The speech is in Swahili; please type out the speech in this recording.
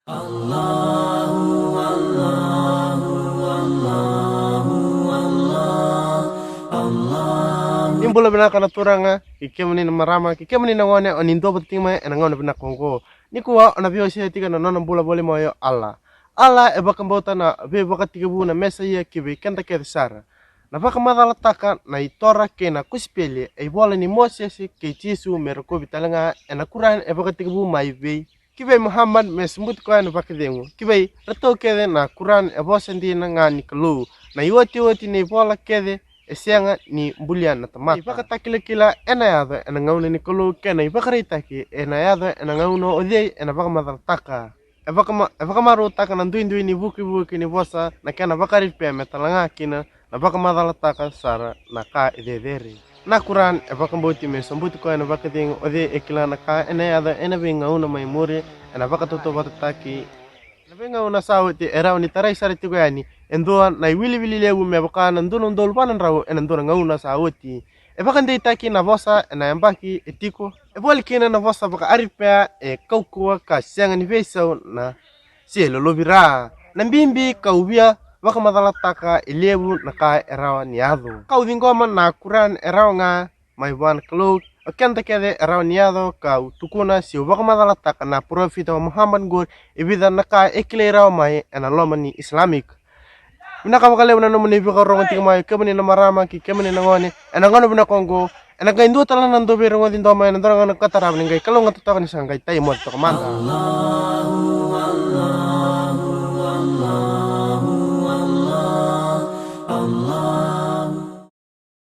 Allahu Allahu Allahu Allah. Nimbula bina kana turanga ikemani na marama ikemani na ngone onindo batima enangone bina kongo nikuwa onabio sia tiga na nona bula bole moyo Allah Allah e bakambota na be bakatiga buna mesa ya kibe kanta ke sara na baka madala taka na itora ke na kuspele e bola ni Moses ke Jesu merko bitalanga ena Quran e bakatiga bu mai be kibe Muhammad mesmut ko na bakadengo kibe rato ke na Quran e bosendi na ngani klu na yoti ni bola kede esianga ni bulian na tamat ipaka kila ena yado ena ngauna ni kolo kena ipaka reitaki ena yado ena ngauno odei ena baka madal taka epaka maru taka na ndui ni buki ni bosa na kena baka ripe metalanga kina na baka madal taka sara na ka edederi na Quran epaka mboti me sambuti ko ena baka ding odei ekila na ka ena yado ena be ngauna mai muri ena baka toto bataki Nabenga una sawti era ni tarai sare tigo yani endua na wili lewu me baka nanduno ndol panan rawo enanduna ngauna sawti e baka ndei taki na vosa na yambaki etiko e bol kina na vosa baka aripea e kaukua ka sianga ni vesau na sielo lobira na mbimbi kaubia baka madala taka elewu na ka erawa ni ado kaudingoma na Quran erawa nga mai wan klok Akanta kede rauniado kau tukuna si ubaka madala taka na profita Muhammad Gur ibida naka eklera mai ana lomani Islamic. Minaka makale na nomoni bika rongo tika mai kemani na marama ki kemani na ngone ana ngono bina Kongo ana ka indu tala nando biro ngodi ndo mai nando ngana katarab ningai kalonga tutaka ni sangai tai mo to manda.